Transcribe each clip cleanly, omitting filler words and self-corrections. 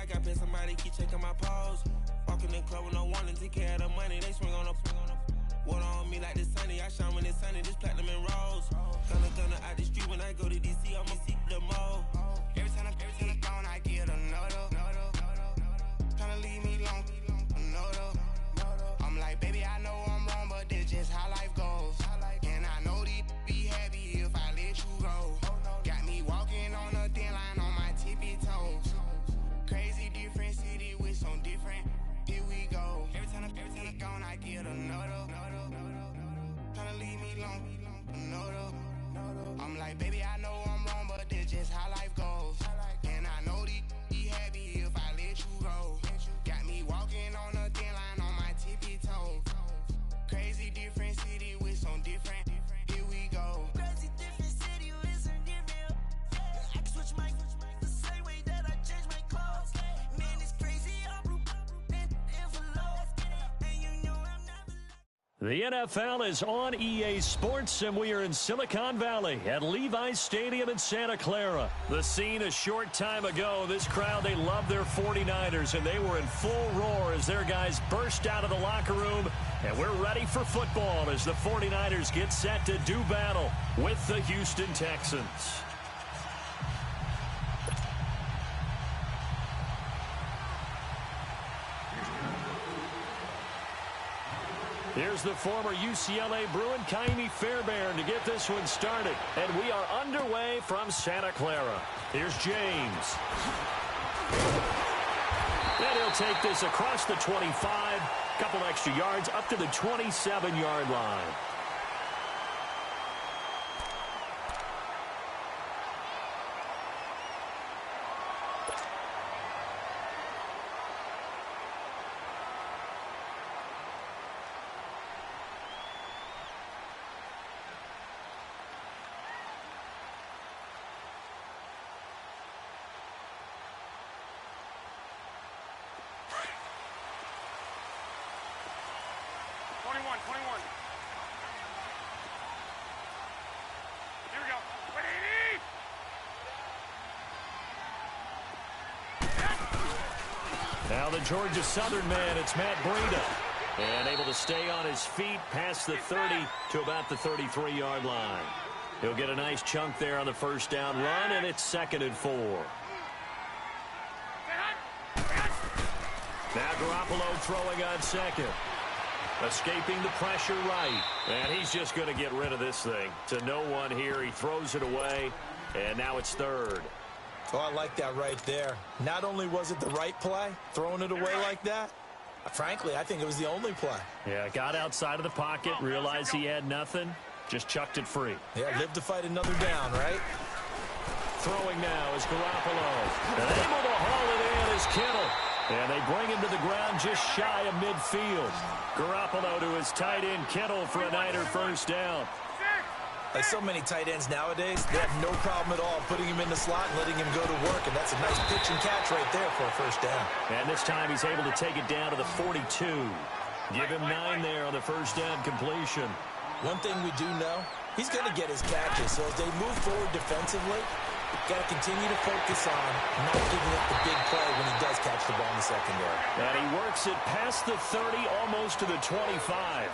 I got paid, somebody keep checking my pose. Walking in club with no warning, take care of the money, they swing on the water on me like the sunny, I shine when it's sunny, just platinum and rose. Gonna out the street when I go to DC, I'ma see the mode. Every time I'm gone, I get another. Tryna leave me alone, another. I'm like, baby, I know I'm wrong, but this just how life goes. And I know these be happy if I let you go. Got me walking on a thin line on my tippy toes. Crazy different city with some different, here we go. Every time I'm gone, I get another. Tryna leave me alone, another. I'm like, baby, I know I'm wrong, but this just how life goes. And I know these be happy if I let you go. Got me walking on a thin line on my tippy toes. Crazy different city with some different, here we go. Crazy different city with some different. I can switch my the same way that I change my clothes. Man, it's crazy, I'm envelope. And you know I'm never. The NFL is on EA Sports, and we are in Silicon Valley at Levi's Stadium in Santa Clara. The scene a short time ago, this crowd, they love their 49ers, and they were in full roar as their guys burst out of the locker room, and we're ready for football as the 49ers get set to do battle with the Houston Texans. Here's the former UCLA Bruin, Kaimi Fairbairn, to get this one started. And we are underway from Santa Clara. Here's James. And he'll take this across the 25. Couple extra yards up to the 27-yard line. Here we go. 180! Now the Georgia Southern man, it's Matt Breida. And able to stay on his feet past the 30 to about the 33-yard line. He'll get a nice chunk there on the first down run, and it's 2nd and 4. Now Garoppolo throwing on second. Escaping the pressure right. And he's just going to get rid of this thing. To no one here. He throws it away. And now it's 3rd. Oh, I like that right there. Not only was it the right play, throwing it away like that, frankly, I think it was the only play. Yeah, got outside of the pocket, realized he had nothing, just chucked it free. Yeah, live to fight another down, right? Throwing now is Garoppolo. And able to haul it in is Kittle. And they bring him to the ground just shy of midfield. Garoppolo to his tight end Kittle for a Niner first down. Like so many tight ends nowadays, they have no problem at all putting him in the slot and letting him go to work. And that's a nice pitch and catch right there for a first down. And this time he's able to take it down to the 42. Give him 9 there on the first down completion. One thing we do know, he's going to get his catches. So as they move forward defensively, got to continue to focus on not giving up the big play when he does catch the ball in the secondary. And he works it past the 30, almost to the 25.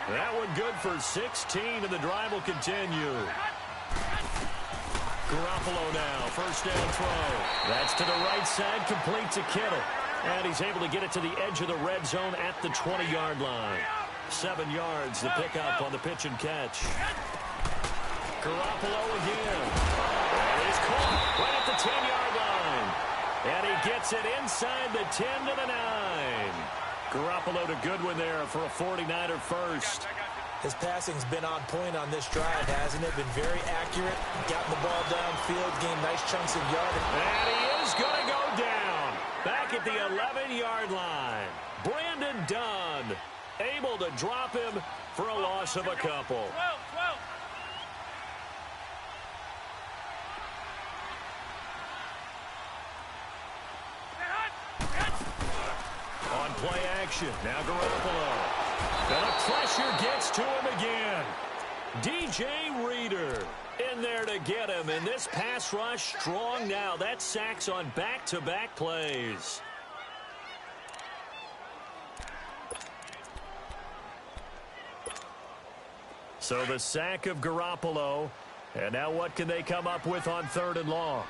That one good for 16, and the drive will continue. Garoppolo now, first down throw. That's to the right side, complete to Kittle. And he's able to get it to the edge of the red zone at the 20-yard line. 7 yards, the pickup on the pitch and catch. Garoppolo again. And he's caught right at the 10-yard line. And he gets it inside the 10 to the 9. Garoppolo to Goodwin there for a 49er first. His passing's been on point on this drive, hasn't it? Been very accurate. Gotten the ball downfield, gained nice chunks of yardage. And he is going to go down. Back at the 11-yard line. Brandon Dunn able to drop him for a loss of a couple. 12. On play action, now Garoppolo. And the pressure gets to him again. DJ Reader In there to get him, and this pass rush strong now. That's sacks on back-to-back plays. So the sack of Garoppolo, and now what can they come up with on 3rd and long?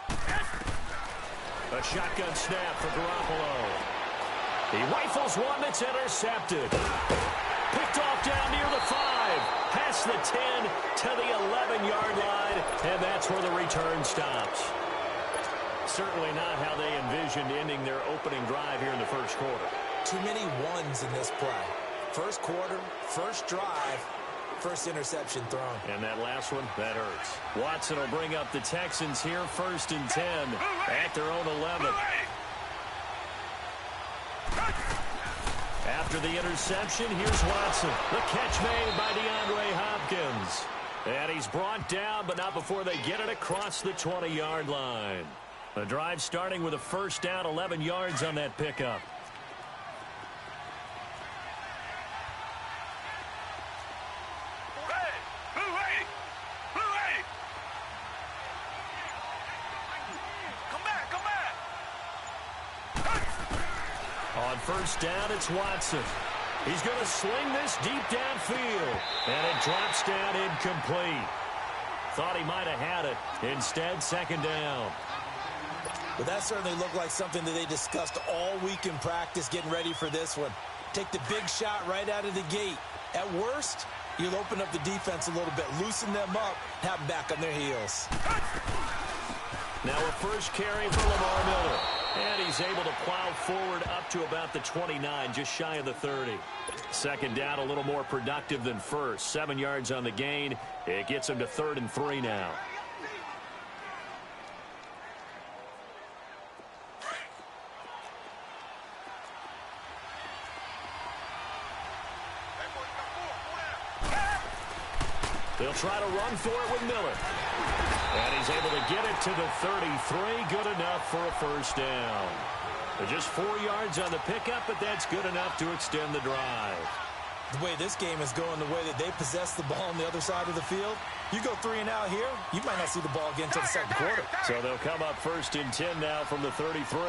A shotgun snap for Garoppolo. He rifles one that's intercepted. Picked off down near the 5. Past the 10 to the 11-yard line, and that's where the return stops. Certainly not how they envisioned ending their opening drive here in the first quarter. Too many ones in this play. First quarter, first drive, first interception thrown. And that last one, that hurts. Watson will bring up the Texans here, 1st and 10 at their own 11. After the interception, here's Watson. The catch made by DeAndre Hopkins. And he's brought down, but not before they get it across the 20-yard line. The drive starting with a first down, 11 yards on that pickup. On first down, it's Watson. He's going to sling this deep downfield, and it drops down incomplete. Thought he might have had it. Instead, 2nd down. But that certainly looked like something that they discussed all week in practice getting ready for this one. Take the big shot right out of the gate. At worst, you'll open up the defense a little bit, loosen them up, have them back on their heels. Now a first carry for Lamar Miller. And he's able to plow forward up to about the 29, just shy of the 30. 2nd down, a little more productive than first. 7 yards on the gain. It gets him to 3rd and 3 now. They'll try to run for it with Miller. And he's able to get it to the 33. Good enough for a first down. Just 4 yards on the pickup, but that's good enough to extend the drive. The way this game is going, the way that they possess the ball on the other side of the field, you go 3 and out here, you might not see the ball again until the 2nd quarter. So they'll come up 1st and 10 now from the 33.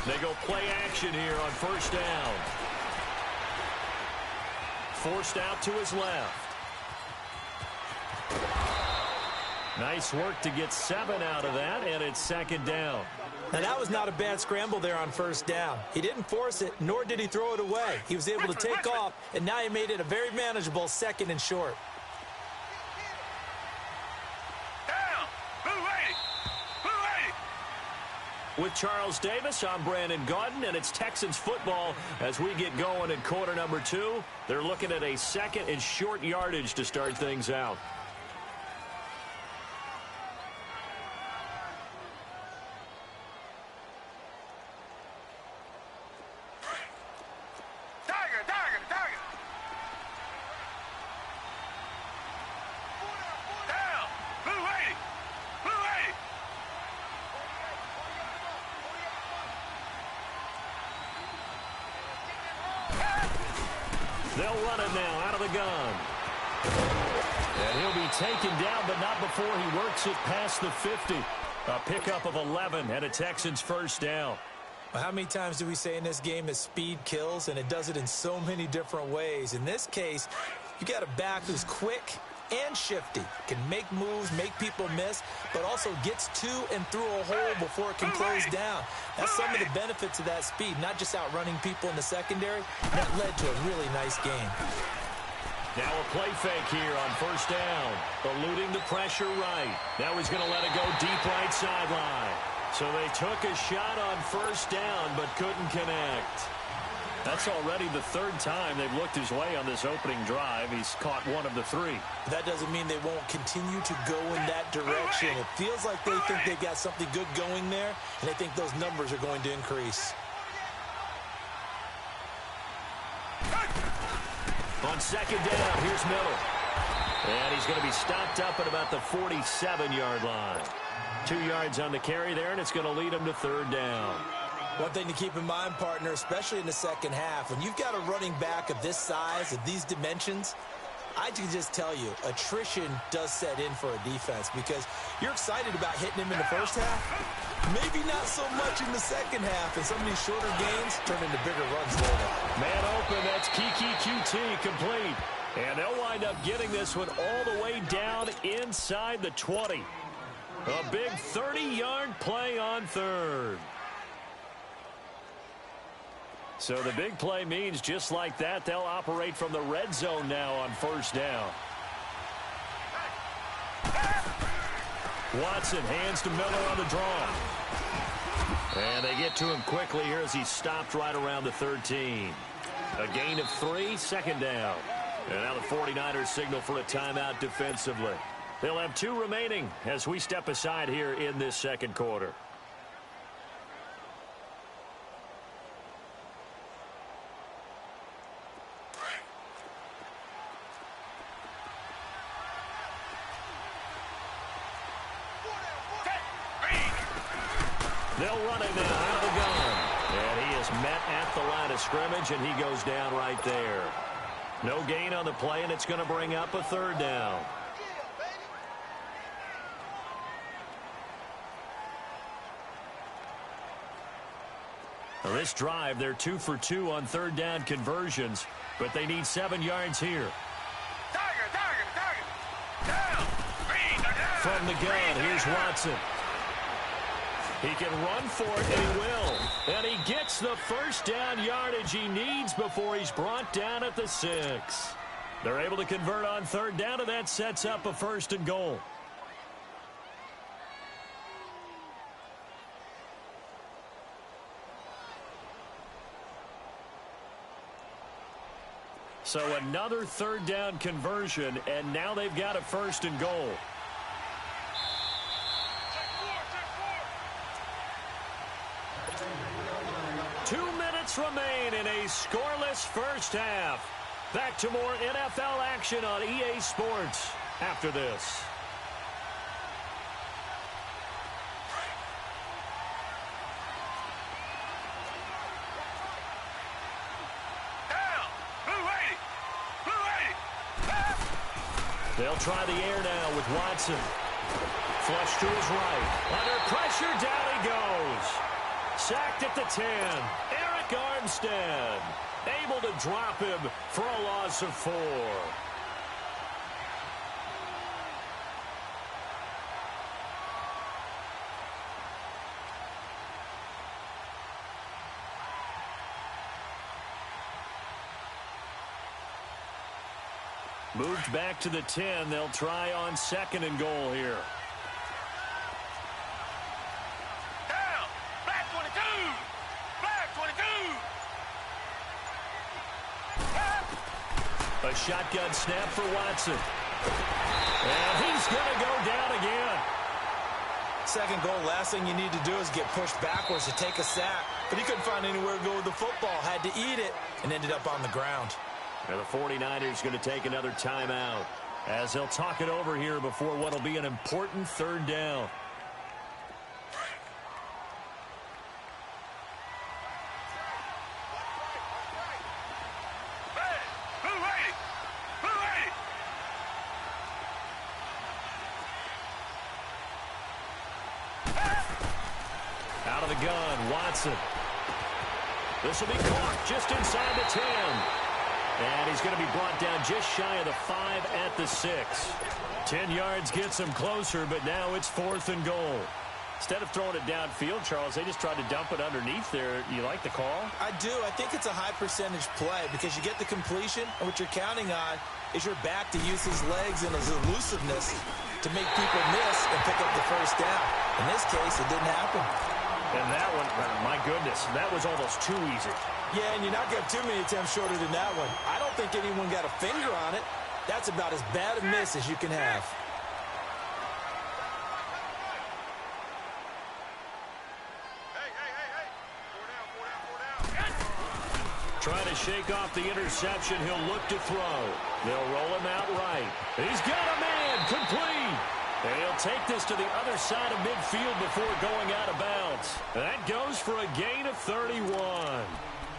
They go play action here on first down. Forced out to his left. Nice work to get 7 out of that, and it's 2nd down. Now, that was not a bad scramble there on first down. He didn't force it, nor did he throw it away. He was able to take off, and now he made it a very manageable 2nd and short. With Charles Davis, I'm Brandon Gaudin, and it's Texans football as we get going in quarter number 2. They're looking at a 2nd and short yardage to start things out. They'll run it now out of the gun. And he'll be taken down, but not before he works it past the 50. A pickup of 11 and a Texans first down. Well, how many times do we say in this game that speed kills, and it does it in so many different ways? In this case, you got a back who's quick and shifty, can make moves, make people miss, but also gets to and through a hole before it can close down. That's some of the benefits of that speed, not just outrunning people in the secondary. That led to a really nice game. Now a play fake here on first down, eluding the pressure right. Now he's going to let it go deep right sideline. So they took a shot on first down, but couldn't connect. That's already the 3rd time they've looked his way on this opening drive. He's caught 1 of the 3. That doesn't mean they won't continue to go in that direction. It feels like they think they've got something good going there, and they think those numbers are going to increase. On 2nd down, here's Miller. And he's going to be stopped up at about the 47-yard line. 2 yards on the carry there, and it's going to lead him to 3rd down. One thing to keep in mind, partner, especially in the second half, when you've got a running back of this size, of these dimensions, I can just tell you, attrition does set in for a defense because you're excited about hitting him in the first half. Maybe not so much in the second half, and some of these shorter gains turn into bigger runs later. Man open, that's Kiki QT complete. And they'll wind up getting this one all the way down inside the 20. A big 30-yard play on third. So the big play means just like that, they'll operate from the red zone now on first down. Watson hands to Miller on the draw. And they get to him quickly here as he's stopped right around the 13. A gain of 3, second down. And now the 49ers signal for a timeout defensively. They'll have 2 remaining as we step aside here in this second quarter. They'll run it now out of the gun. And he is met at the line of scrimmage, and he goes down right there. No gain on the play, and it's going to bring up a third down. Now this drive, they're 2 for 2 on third down conversions, but they need 7 yards here. From the gun, here's Watson. He can run for it, and he will. And he gets the first down yardage he needs before he's brought down at the 6. They're able to convert on third down, and that sets up a 1st and goal. So another third down conversion, and now they've got a 1st and goal. Remain in a scoreless first half. Back to more NFL action on EA Sports after this. They'll try the air now with Watson. Flush to his right. Under pressure, down he goes. Sacked at the 10. Armstead able to drop him for a loss of 4. Moved back to the 10. They'll try on 2nd and goal here. A shotgun snap for Watson. And he's going to go down again. 2nd goal, last thing you need to do is get pushed backwards to take a sack. But he couldn't find anywhere to go with the football. Had to eat it and ended up on the ground. And the 49ers going to take another timeout as they'll talk it over here before what will be an important third down. Out of the gun, Watson. This will be caught just inside the 10. And he's going to be brought down just shy of the 5 at the 6. 10 yards gets him closer, but now it's 4th and goal. Instead of throwing it downfield, Charles, they just tried to dump it underneath there. You like the call? I do. I think it's a high percentage play because you get the completion, and what you're counting on is your back to use his legs and his elusiveness to make people miss and pick up the first down. In this case, it didn't happen. And that one, my goodness, that was almost too easy. Yeah, and you're not going to have too many attempts shorter than that one. I don't think anyone got a finger on it. That's about as bad a miss as you can have. Trying to shake off the interception. He'll look to throw. They'll roll him out right. He's got a man complete. And he'll take this to the other side of midfield before going out of bounds. That goes for a gain of 31.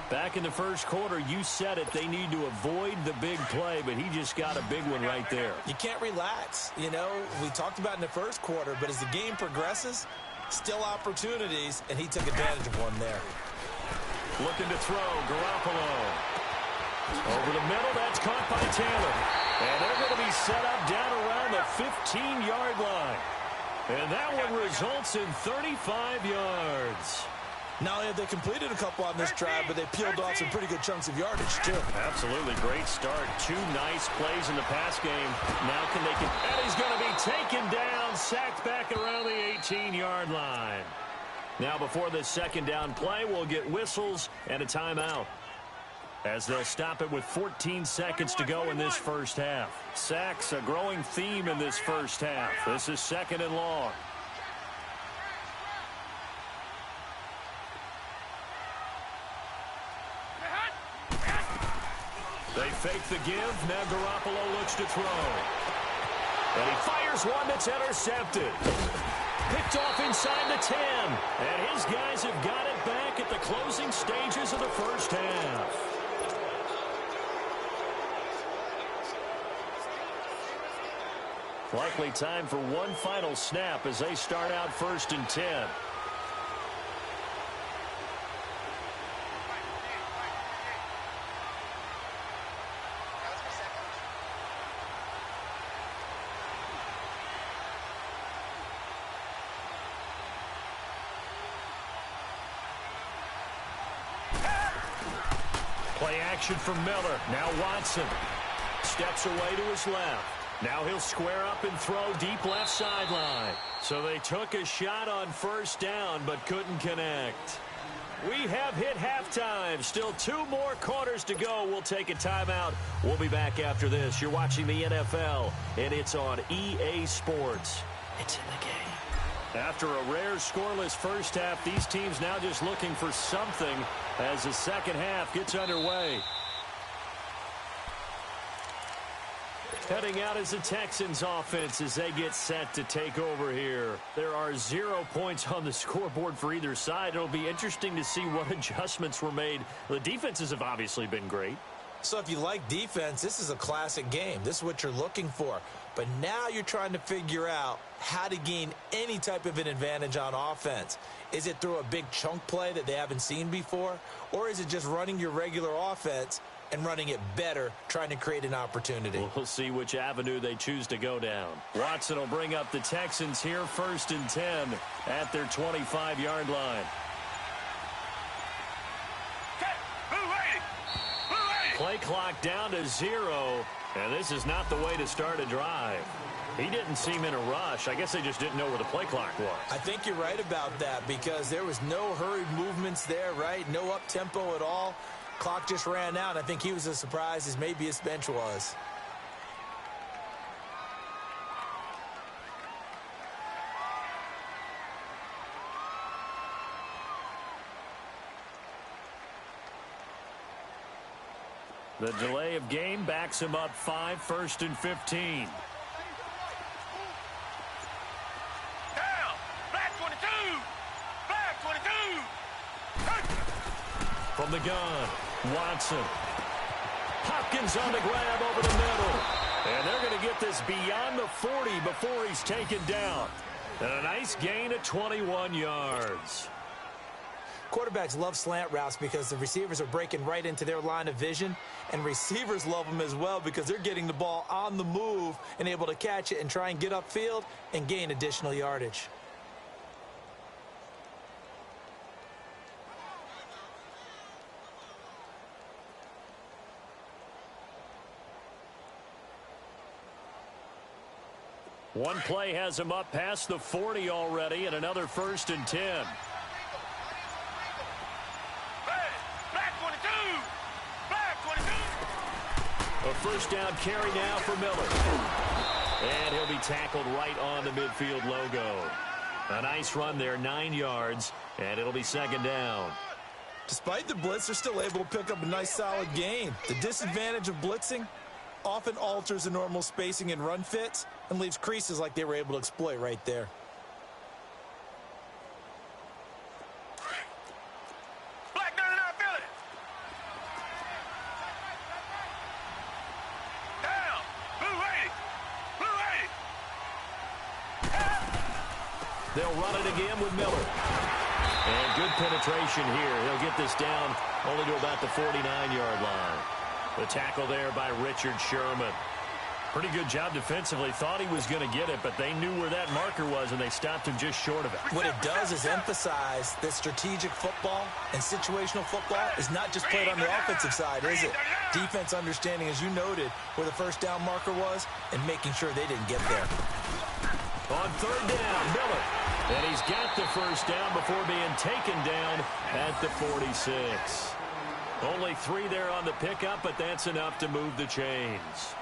Back in the first quarter, you said it, they need to avoid the big play, but he just got a big one right there. You can't relax. You know, we talked about in the first quarter, but as the game progresses, still opportunities, and he took advantage of one there. Looking to throw, Garoppolo. Over the middle, that's caught by Taylor. And they're going to be set up down around the 15-yard line. And that one results in 35 yards. Not only have they completed a couple on this drive, but they peeled off some pretty good chunks of yardage, too. Absolutely. Great start. 2 nice plays in the pass game. Now can they... And he's going to be taken down, sacked back around the 18-yard line. Now, before this second down play, we'll get whistles and a timeout, as they'll stop it with 14 seconds to go in this first half. Sacks, a growing theme in this first half. This is 2nd and long. They fake the give. Now Garoppolo looks to throw. And he fires one that's intercepted. Picked off inside the 10. And his guys have got it back at the closing stages of the first half. Likely time for one final snap as they start out 1st and 10. Play action from Miller. Now Watson steps away to his left. Now he'll square up and throw deep left sideline. So they took a shot on 1st down but couldn't connect. We have hit halftime. Still 2 more quarters to go. We'll take a timeout. We'll be back after this. You're watching the NFL, and it's on EA Sports. It's in the game. After a rare scoreless first half, these teams now just looking for something as the second half gets underway. Heading out is the Texans offense as they get set to take over here. There are 0 points on the scoreboard for either side. It'll be interesting to see what adjustments were made. The defenses have obviously been great. So if you like defense, this is a classic game. This is what you're looking for. But now you're trying to figure out how to gain any type of an advantage on offense. Is it through a big chunk play that they haven't seen before? Or is it just running your regular offense and running it better, trying to create an opportunity? We'll see which avenue they choose to go down. Watson will bring up the Texans here 1st and 10 at their 25-yard line. Play clock down to 0, and this is not the way to start a drive. He didn't seem in a rush. I guess they just didn't know where the play clock was. I think you're right about that because there was no hurried movements there, right? No up-tempo at all. Clock just ran out. I think he was as surprised as maybe his bench was. The delay of game backs him up 5, 1st and 15. Down! Black 22! Black 22! From the gun, Watson. Hopkins on the grab over the middle. And they're going to get this beyond the 40 before he's taken down. And a nice gain of 21 yards. Quarterbacks love slant routes because the receivers are breaking right into their line of vision, and receivers love them as well because they're getting the ball on the move and able to catch it and try and get upfield and gain additional yardage. One play has him up past the 40 already, and another 1st and 10. A first down carry now for Miller. And he'll be tackled right on the midfield logo. A nice run there, 9 yards, and it'll be 2nd down. Despite the blitz, they're still able to pick up a nice solid gain. The disadvantage of blitzing often alters the normal spacing and run fits, and leaves creases like they were able to exploit right there. Black 99 Philly. Down. Blue 80. Blue 80. They'll run it again with Miller. And good penetration here. He'll get this down only to about the 49-yard line. The tackle there by Richard Sherman. Pretty good job defensively. Thought he was going to get it, but they knew where that marker was, and they stopped him just short of it. What it does is emphasize that strategic football and situational football is not just played on the offensive side, is it? Defense understanding, as you noted, where the first down marker was and making sure they didn't get there. On third down, Miller. And he's got the first down before being taken down at the 46. Only 3 there on the pickup, but that's enough to move the chains.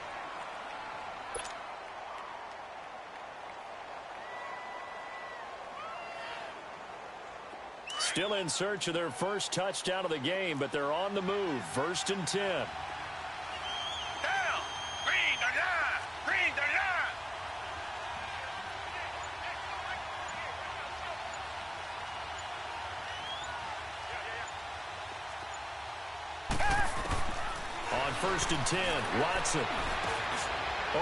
Still in search of their first touchdown of the game, but they're on the move. 1st and 10. Down. Green 39. Green 39. On 1st and 10, Watson.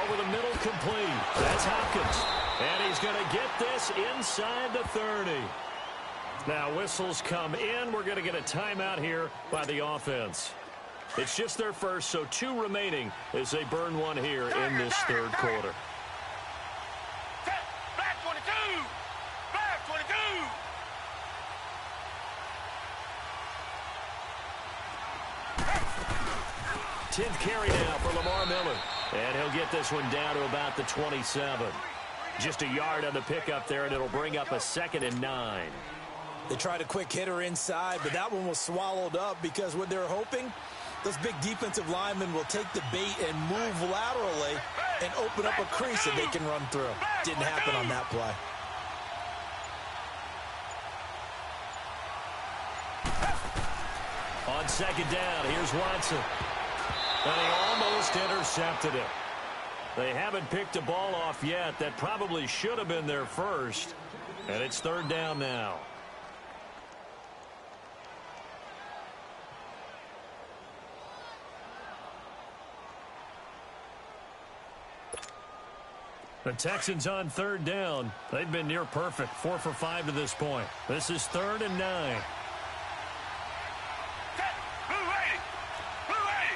Over the middle, complete. That's Hopkins. And he's going to get this inside the 30. Now, whistles come in. We're going to get a timeout here by the offense. It's just their first, so 2 remaining as they burn one here in this third quarter. Black 22. Black 22. 10th carry now for Lamar Miller. And he'll get this one down to about the 27. Just a yard on the pickup there, and it'll bring up a 2nd and 9. They tried a quick hitter inside, but that one was swallowed up because what they're hoping, those big defensive linemen will take the bait and move laterally and open up a crease that they can run through. Didn't happen on that play. On 2nd down, here's Watson. And he almost intercepted it. They haven't picked a ball off yet. That probably should have been their first. And it's 3rd down now. The Texans on 3rd down. They've been near perfect. 4 for 5 to this point. This is 3rd and 9. Blue 80. Blue 80.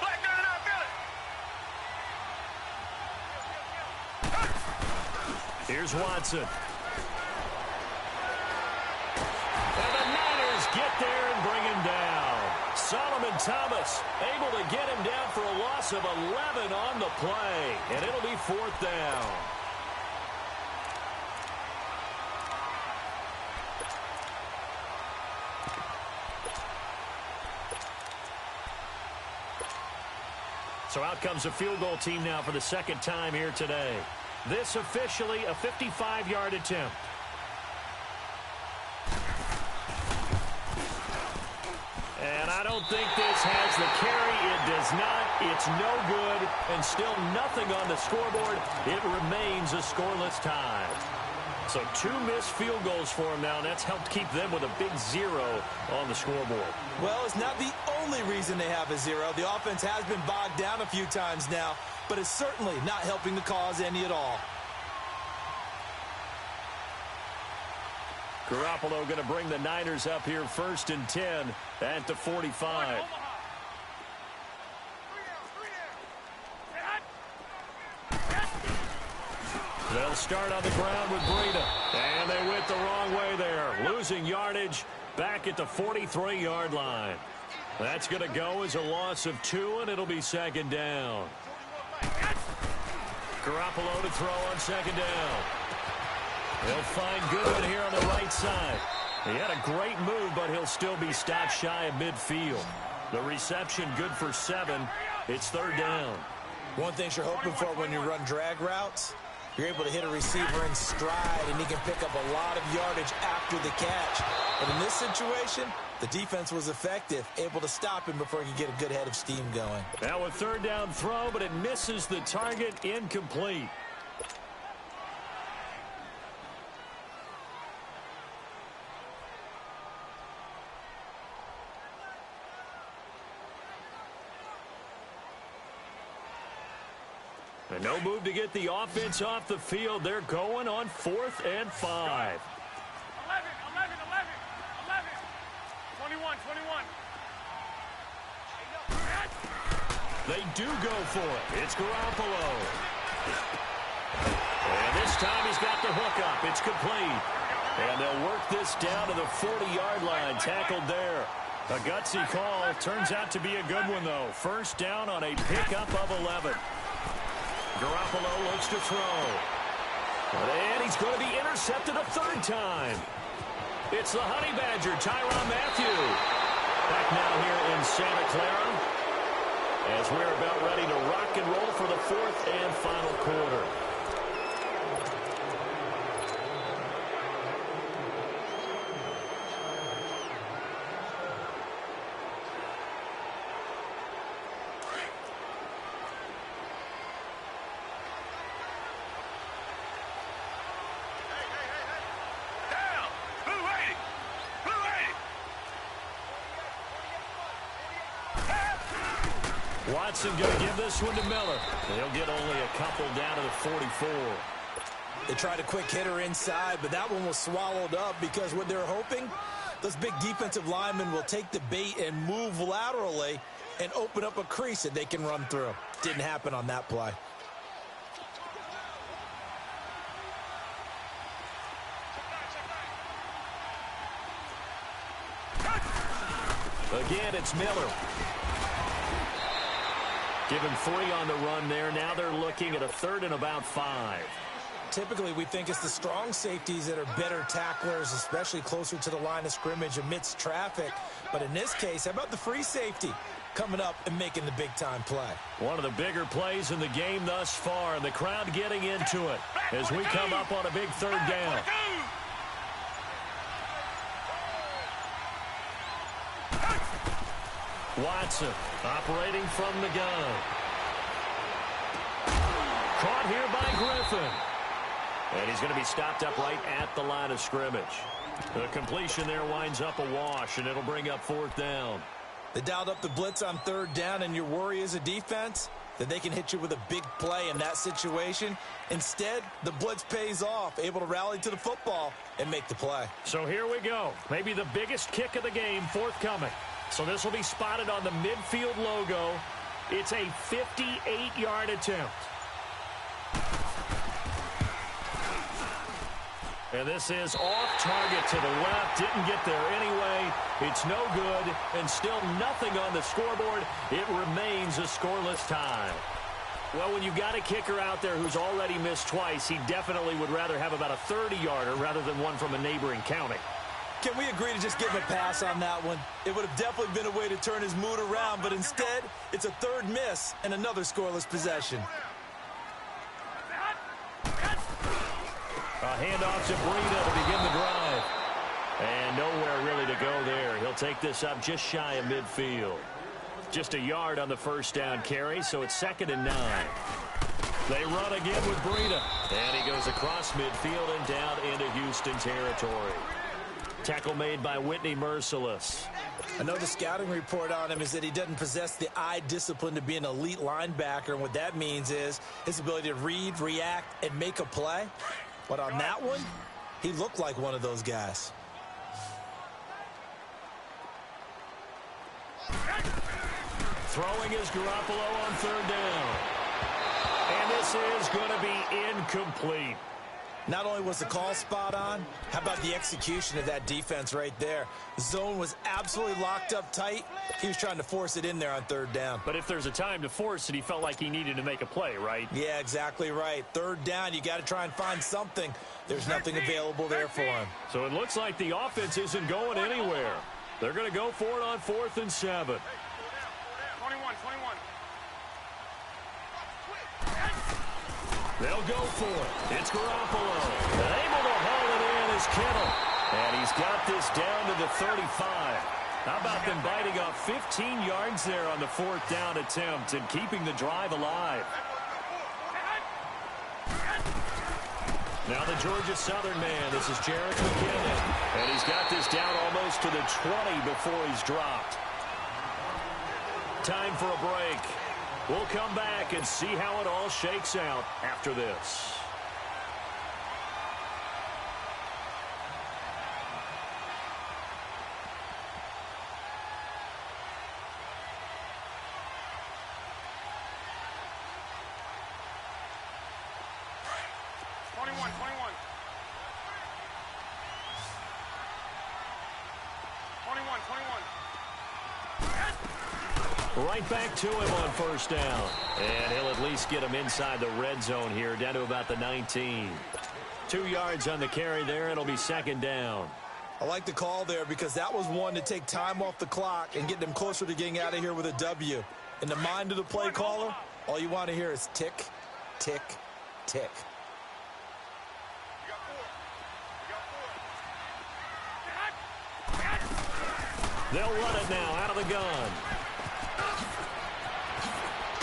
Black 99 Philly. Here's Watson. And the Niners get there and bring him down. Solomon Thomas able to get him down for a loss of 11 on the play. And it'll be 4th down. So out comes a field goal team now for the 2nd time here today. This officially a 55-yard attempt. And I don't think this has the carry. It does not. It's no good. And still nothing on the scoreboard. It remains a scoreless tie. So 2 missed field goals for him now, and that's helped keep them with a big 0 on the scoreboard. Well, it's not the only reason they have a 0. The offense has been bogged down a few times now, but it's certainly not helping the cause any at all. Garoppolo going to bring the Niners up here 1st and 10 at the 45. They'll start on the ground with Breida. And they went the wrong way there. Losing yardage back at the 43-yard line. That's going to go as a loss of 2, and it'll be 2nd down. Garoppolo to throw on 2nd down. He'll find Goodwin here on the right side. He had a great move, but he'll still be stopped shy of midfield. The reception good for 7. It's 3rd down. One thing you're hoping for when you run drag routes You're able to hit a receiver in stride, and he can pick up a lot of yardage after the catch. But in this situation, the defense was effective, able to stop him before he could get a good head of steam going. Now a third down throw, but it misses the target, incomplete. And no move to get the offense off the field. They're going on 4th and 5. 11, 21. They do go for it. It's Garoppolo. And this time he's got the hook up. It's complete. And they'll work this down to the 40-yard line. Tackled there. A gutsy call. Turns out to be a good one, though. First down on a pickup of 11. Garoppolo looks to throw. And he's going to be intercepted a third time. It's the Honey Badger, Tyrann Mathieu. Back now here in Santa Clara as we're about ready to rock and roll for the 4th and final quarter. Watson going to give this one to Miller. They'll get only a couple down to the 44. They tried a quick hitter inside, but that one was swallowed up because what they're hoping, those big defensive linemen will take the bait and move laterally and open up a crease that they can run through. Didn't happen on that play. Again, it's Miller. Give him 3 on the run there. Now they're looking at a 3rd and about 5. Typically, we think it's the strong safeties that are better tacklers, especially closer to the line of scrimmage amidst traffic. But in this case, how about the free safety coming up and making the big-time play? One of the bigger plays in the game thus far, and the crowd getting into it as we come up on a big 3rd down. Watson operating from the gun. Caught here by Griffin. And he's going to be stopped up right at the line of scrimmage. The completion there winds up a wash, and it'll bring up 4th down. They dialed up the blitz on 3rd down, and your worry as a defense that they can hit you with a big play in that situation. Instead, the blitz pays off, able to rally to the football and make the play. So here we go. Maybe the biggest kick of the game forthcoming. So this will be spotted on the midfield logo. It's a 58-yard attempt. And this is off target to the left. Didn't get there anyway. It's no good. And still nothing on the scoreboard. It remains a scoreless tie. Well, when you've got a kicker out there who's already missed twice, he definitely would rather have about a 30-yarder rather than one from a neighboring county. Can we agree to just give him a pass on that one? It would have definitely been a way to turn his mood around, but instead, it's a 3rd miss and another scoreless possession. A handoff to Breida to begin the drive. And nowhere really to go there. He'll take this up just shy of midfield. Just a yard on the first down carry, so it's 2nd and 9. They run again with Breida. And he goes across midfield and down into Houston territory. Tackle made by Whitney Merciless. I know the scouting report on him is that he doesn't possess the eye discipline to be an elite linebacker, and what that means is his ability to read, react, and make a play. But on that one, he looked like one of those guys. Throwing is Garoppolo on 3rd down. And this is going to be incomplete. Not only was the call spot on, how about the execution of that defense right there? The zone was absolutely locked up tight. He was trying to force it in there on 3rd down. But if there's a time to force it, he felt like he needed to make a play, right? Yeah, exactly right. 3rd down, you got to try and find something. There's nothing available there for him. So it looks like the offense isn't going anywhere. They're going to go for it on 4th and 7. 21. They'll go for it. It's Garoppolo. Able to haul it in is Kittle. And he's got this down to the 35. How about them biting off 15 yards there on the 4th down attempt and keeping the drive alive? Now the Georgia Southern man. This is Jerick McKinnon. And he's got this down almost to the 20 before he's dropped. Time for a break. We'll come back and see how it all shakes out after this. Right back to him on 1st down. And he'll at least get him inside the red zone here, down to about the 19. 2 yards on the carry there. It'll be 2nd down. I like the call there because that was one to take time off the clock and get them closer to getting out of here with a W. In the mind of the play caller, all you want to hear is tick, tick, tick. They'll run it now out of the gun.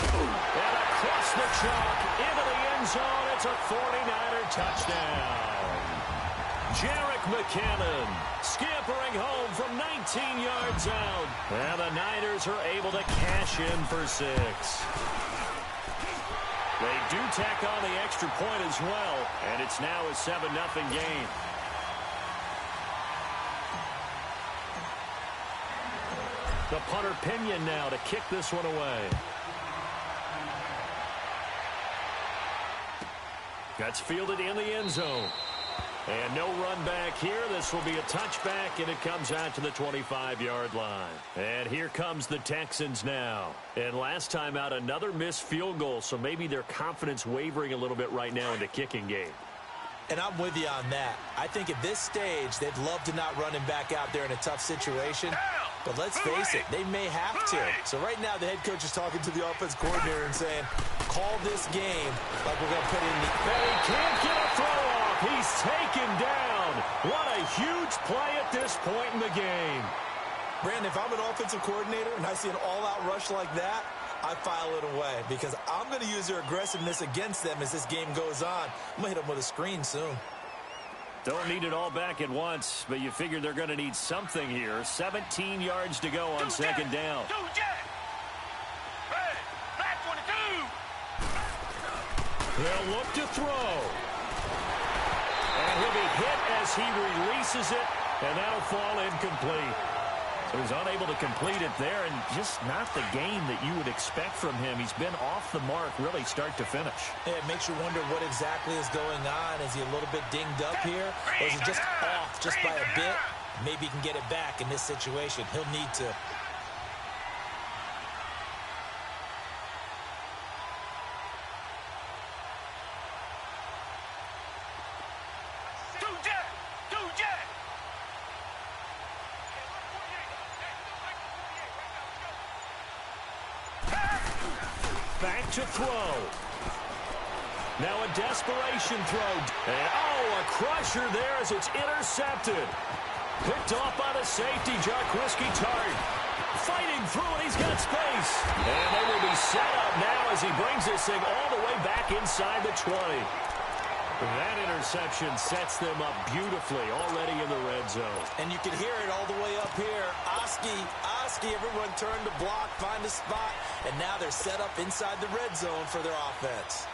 And across the chalk into the end zone. It's a 49er touchdown. Jerick McKinnon scampering home from 19 yards out. And the Niners are able to cash in for 6. They do tack on the extra point as well. And it's now a 7-0 game. The punter Pinion now to kick this one away. That's fielded in the end zone. And no run back here. This will be a touchback, and it comes out to the 25-yard line. And here comes the Texans now. And last time out, another missed field goal, so maybe their confidence wavering a little bit right now in the kicking game. And I'm with you on that. I think at this stage, they'd love to not run him back out there in a tough situation. But let's face it, they may have to. So right now, the head coach is talking to the offense coordinator and saying, call this game like we're going to put it in the... And he can't get a throw off. He's taken down. What a huge play at this point in the game. Brandon, if I'm an offensive coordinator and I see an all-out rush like that, I file it away because I'm going to use their aggressiveness against them as this game goes on. I'm going to hit them with a screen soon. Don't need it all back at once, but you figure they're going to need something here. 17 yards to go on 2nd down. They'll look to throw. And he'll be hit as he releases it, and that'll fall incomplete. So he's unable to complete it there, and just not the game that you would expect from him. He's been off the mark really start to finish. Yeah, it makes you wonder what exactly is going on. Is he a little bit dinged up here? Or is he just off just by a bit? Maybe he can get it back in this situation. He'll need to. Back to throw. Now a desperation throw. And a crusher there as it's intercepted. Picked off by the safety, Jarquiski Tart. Fighting through it, he's got space. And they will be set up now as he brings this thing all the way back inside the 20. That interception sets them up beautifully already in the red zone. And you can hear it all the way up here. Oski, everyone turned to block, find a spot, and now they're set up inside the red zone for their offense.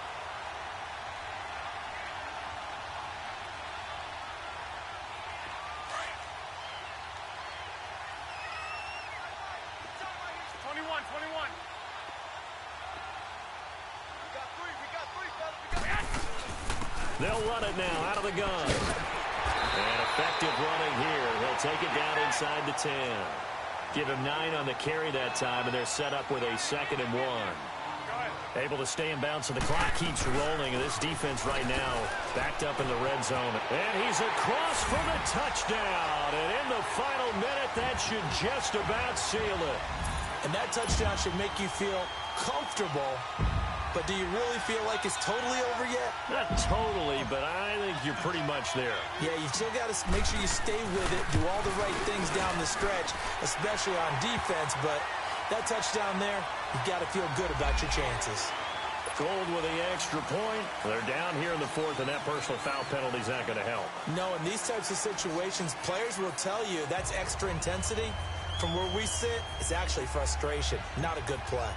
They'll run it now out of the gun. And effective running here. He'll take it down inside the 10. Give him 9 on the carry that time, and they're set up with a 2nd and 1. Able to stay in bounds, so the clock keeps rolling. And this defense right now backed up in the red zone. And he's across for the touchdown. And in the final minute, that should just about seal it. And that touchdown should make you feel comfortable but do you really feel like it's totally over yet? Not totally, but I think you're pretty much there. Yeah, you've still got to make sure you stay with it, do all the right things down the stretch, especially on defense, but that touchdown there, you've got to feel good about your chances. Gold with the extra point. They're down here in the fourth, and that personal foul penalty is not going to help. No, in these types of situations, players will tell you that's extra intensity. From where we sit, it's actually frustration, not a good play.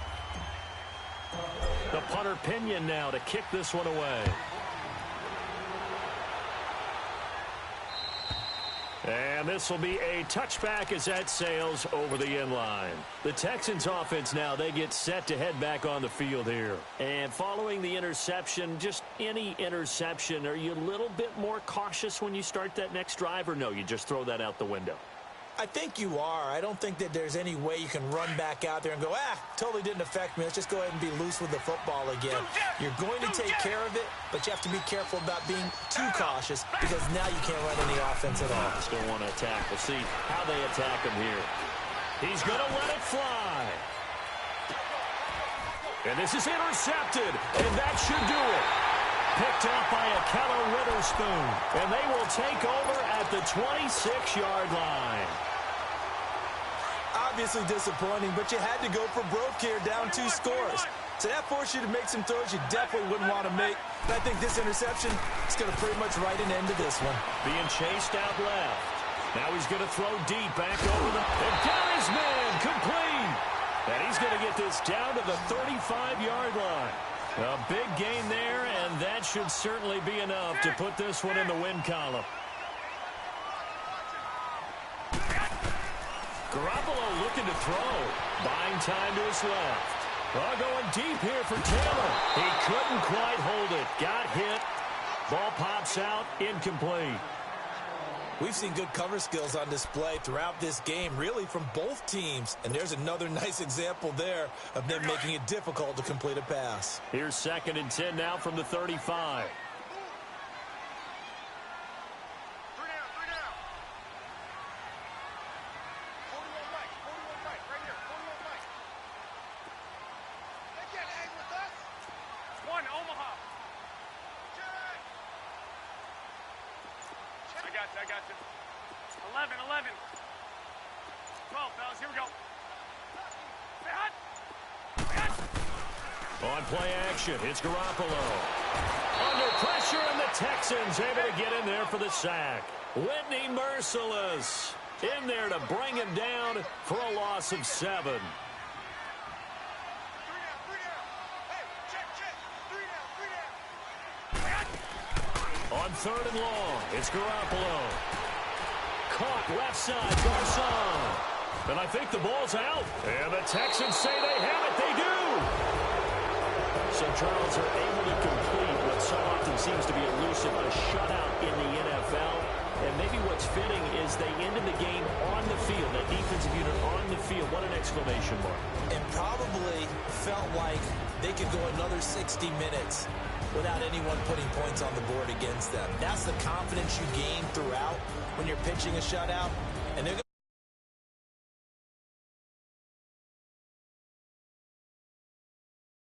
The punter Pinion now to kick this one away. And this will be a touchback as that sails over the end line. The Texans offense now, they get set to head back on the field here. And following the interception, just any interception, are you a little bit more cautious when you start that next drive, or no, you just throw that out the window? I think you are. I don't think that there's any way you can run back out there and go, totally didn't affect me. Let's just go ahead and be loose with the football again. You're going to take care of it, but you have to be careful about being too cautious because now you can't run any offense at all. Still want to attack. We'll see how they attack him here. He's going to let it fly. And this is intercepted, and that should do it. Picked up by Akello Witherspoon, and they will take over at the 26-yard line. Obviously disappointing, but you had to go for broke here, down 2 scores. So that forced you to make some throws you definitely wouldn't want to make. But I think this interception is going to pretty much write an end to this one. Being chased out left. Now he's going to throw deep back over the... And got his man, complete. And he's going to get this down to the 35-yard line. A big gain there, and that should certainly be enough to put this one in the win column. Garoppolo looking to throw. Buying time to his left. Going deep here for Taylor. He couldn't quite hold it. Got hit. Ball pops out. Incomplete. We've seen good cover skills on display throughout this game, really from both teams. And there's another nice example there of them making it difficult to complete a pass. Here's 2nd and 10 now from the 35. I got you. 11. 12, fellas, here we go. On play action, it's Garoppolo. Under pressure, and the Texans able to get in there for the sack. Whitney Merciless in there to bring him down for a loss of 7. On 3rd and long, it's Garoppolo. Caught left side, Garcon. And I think the ball's out. And the Texans say they have it. They do. So Charles are able to complete what so often seems to be elusive, a shutout in the NFL. And maybe what's fitting is they ended the game on the field, that defensive unit on the field. What an exclamation mark. And probably felt like they could go another 60 minutes without anyone putting points on the board against them. That's the confidence you gain throughout when you're pitching a shutout. And they're